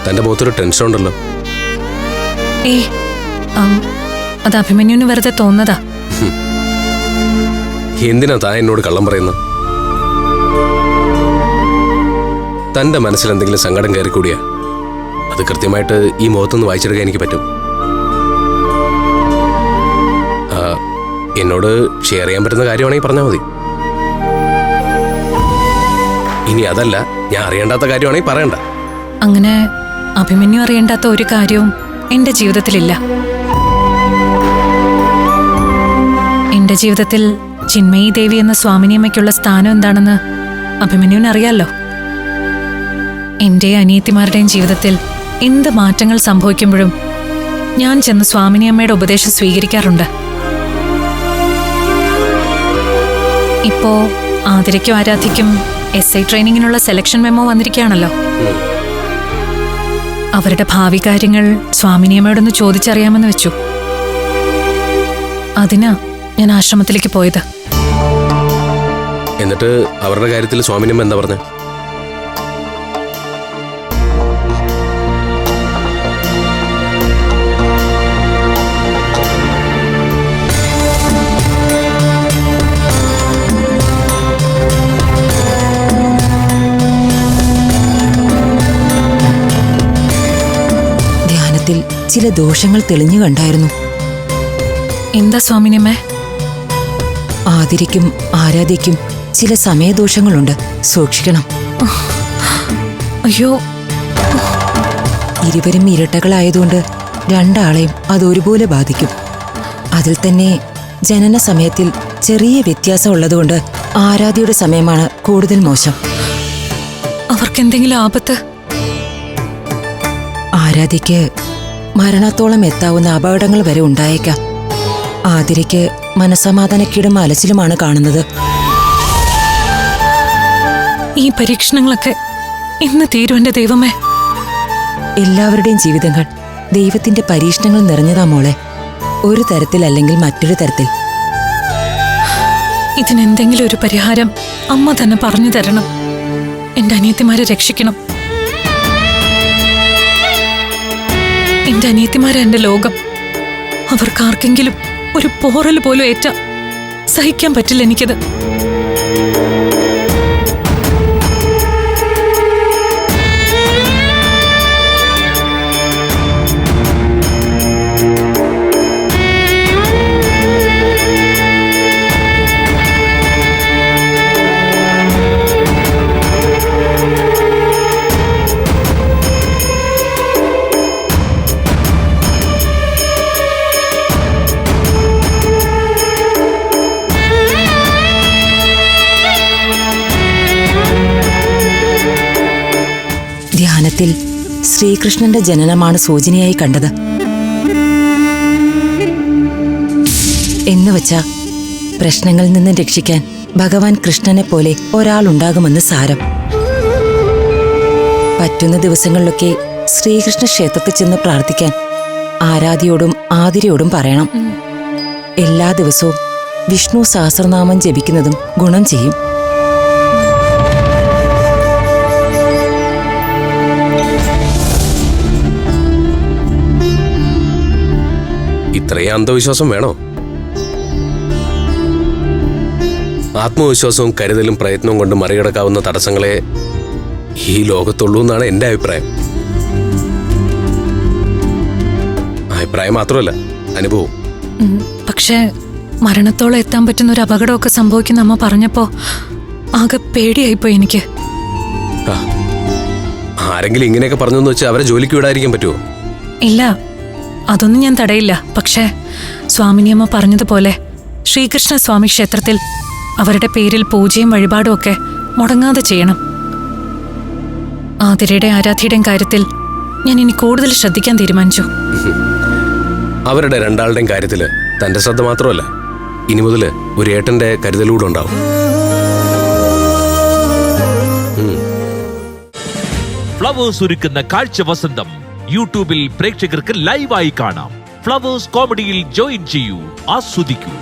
തന്റെ മുഖത്തൊരു ടെൻഷൻ ഉണ്ടല്ലോ. അത് അഭിമന്യുവിന് വെറുതെ തോന്നതാ. എന്തിനാ താൻ എന്നോട് കള്ളം പറയുന്നത്? തന്റെ മനസ്സിൽ എന്തെങ്കിലും സങ്കടം കയറിക്കൂടിയാ അത് കൃത്യമായിട്ട് ഈ മുഖത്തുനിന്ന് വായിച്ചെടുക്കാൻ എനിക്ക് പറ്റും. എന്നോട് ഷെയർ ചെയ്യാൻ പറ്റുന്ന കാര്യമാണെങ്കിൽ പറഞ്ഞാൽ മതി. ഇനി അതല്ല, ഞാൻ അറിയേണ്ടാത്ത കാര്യമാണെങ്കിൽ പറയണ്ട. അങ്ങനെ അഭിമന്യു അറിയേണ്ടാത്ത ഒരു കാര്യവും എന്റെ ജീവിതത്തിലില്ല. എന്റെ ജീവിതത്തിൽ ചിന്മയി ദേവി എന്ന സ്വാമിനിയമ്മയ്ക്കുള്ള സ്ഥാനം എന്താണെന്ന് അഭിമന്യുവിന് അറിയാലോ. എന്റെ അനിയത്തിമാരുടെയും ജീവിതത്തിൽ എന്ത് മാറ്റങ്ങൾ സംഭവിക്കുമ്പോഴും ഞാൻ ചെന്ന് സ്വാമിനിയമ്മയുടെ ഉപദേശം സ്വീകരിക്കാറുണ്ട്. ഇപ്പോ ആതിരയ്ക്കും ആരാധ്യയ്ക്കും SI ട്രെയിനിങ്ങിനുള്ള സെലക്ഷൻ മെമ്മോ വന്നിരിക്കുകയാണല്ലോ. അവരുടെ ഭാവി കാര്യങ്ങൾ സ്വാമിനിയമ്മയോടൊന്ന് ചോദിച്ചറിയാമെന്ന് വെച്ചു. അതിനാ ഞാൻ ആശ്രമത്തിലേക്ക് പോയത്. എന്നിട്ട് അവരുടെ കാര്യത്തിൽ സ്വാമിനിയമ്മ എന്താ പറഞ്ഞ? ധ്യാനത്തിൽ ചില ദോഷങ്ങൾ തെളിഞ്ഞു കണ്ടായിരുന്നു. എന്താ സ്വാമിനിയമ്മേ? ആതിരയ്ക്കും ആരാധ്യയ്ക്കും ചില സമയദോഷങ്ങളുണ്ട്, സൂക്ഷിക്കണം. അയ്യോ, ഇരുവരും ഇരട്ടകളായതുകൊണ്ട് രണ്ടാളെയും അതൊരുപോലെ ബാധിക്കും. അതിൽ തന്നെ ജനന സമയത്തിൽ ചെറിയ വ്യത്യാസം ഉള്ളതുകൊണ്ട് ആരാധ്യയുടെ സമയമാണ് കൂടുതൽ മോശം. അവർക്കെന്തെങ്കിലും ആപത്ത്? ആരാധ്യയ്ക്ക് മരണത്തോളം എത്താവുന്ന അപകടങ്ങൾ വരെ ഉണ്ടായേക്കാം. ആതിരയ്ക്ക് മനസമാധാനക്കേടും അലച്ചിലുമാണ് കാണുന്നത്. ഈ പരീക്ഷണങ്ങളൊക്കെ ഇന്ന് തീരും എന്റെ ദൈവമേ. എല്ലാവരുടെയും ജീവിതങ്ങൾ ദൈവത്തിന്റെ പരീക്ഷണങ്ങൾ നിറഞ്ഞതാ മോളെ, ഒരു തരത്തിൽ അല്ലെങ്കിൽ മറ്റൊരു തരത്തിൽ. ഇതിനെന്തെങ്കിലും ഒരു പരിഹാരം അമ്മ തന്നെ പറഞ്ഞു തരണം. എന്റെ അനിയത്തിമാരെ രക്ഷിക്കണം. എന്റെ അനിയത്തിമാരെ എന്റെ ലോകം. അവർക്കാർക്കെങ്കിലും ഒരു പോറൽ പോലും ഏറ്റാ സഹിക്കാൻ പറ്റില്ല എനിക്കത്. ധ്യാനത്തിൽ ശ്രീകൃഷ്ണന്റെ ജനനമാണ് സൂചനയായി കണ്ടത്. എന്നുവച്ചാ പ്രശ്നങ്ങളിൽ നിന്നും രക്ഷിക്കാൻ ഭഗവാൻ കൃഷ്ണനെ പോലെ ഒരാളുണ്ടാകുമെന്ന് സാരം. പറ്റുന്ന ദിവസങ്ങളിലൊക്കെ ശ്രീകൃഷ്ണ ക്ഷേത്രത്തിൽ ചെന്ന് പ്രാർത്ഥിക്കാൻ ആരാധ്യയോടും ആതിരയോടും പറയണം. എല്ലാ ദിവസവും വിഷ്ണു സഹസ്രനാമം ജപിക്കുന്നതും ഗുണം ചെയ്യും. ഇത്രയും അന്ധവിശ്വാസം വേണോ? ആത്മവിശ്വാസവും കരുതലും പ്രയത്നവും കൊണ്ട് മറികടക്കാവുന്ന തടസ്സങ്ങളെ ഈ ലോകത്തുള്ളൂ എന്നാണ് എന്റെ അഭിപ്രായം. അഭിപ്രായം മാത്രമല്ല, അനുഭവം. പക്ഷേ മരണത്തോളം എത്താൻ പറ്റുന്ന ഒരു അപകടമൊക്കെ സംഭവിക്കുന്ന അമ്മ പറഞ്ഞപ്പോ ആകെ പേടിയായിപ്പോയി എനിക്ക്. ആരെങ്കിലും ഇങ്ങനെയൊക്കെ പറഞ്ഞെന്ന് വെച്ചാൽ അവരെ ജോലിക്ക് വിടാതിരിക്കാൻ പറ്റുമോ? ഇല്ല, അതൊന്നും ഞാൻ തടയില്ല. പക്ഷേ സ്വാമിനിയമ്മ പറഞ്ഞതുപോലെ ശ്രീകൃഷ്ണ സ്വാമി ക്ഷേത്രത്തിൽ അവരുടെ പേരിൽ പൂജയും വഴിപാടും ഒക്കെ മുടങ്ങാതെ ചെയ്യണം. ആതിരയുടെ ആരാധ്യയുടെയും കാര്യത്തിൽ ഞാൻ ഇനി കൂടുതൽ ശ്രദ്ധിക്കാൻ തീരുമാനിച്ചു. അവരുടെ രണ്ടാളുടെയും കാര്യത്തില് തന്റെ ശ്രദ്ധ മാത്രമല്ല, ഇനി മുതൽ ഒരു ഏട്ടന്റെ കരുതലൂടെ ഉണ്ടാവും. ഫ്ലവേഴ്സ് ഒരുക്കുന്ന കാഴ്ച വസന്തം യൂട്യൂബിൽ പ്രേക്ഷകർക്ക് ലൈവായി കാണാം. ഫ്ലവേഴ്സ് കോമഡിയിൽ ജോയിൻ ചെയ്യൂ, ആസ്വദിക്കൂ.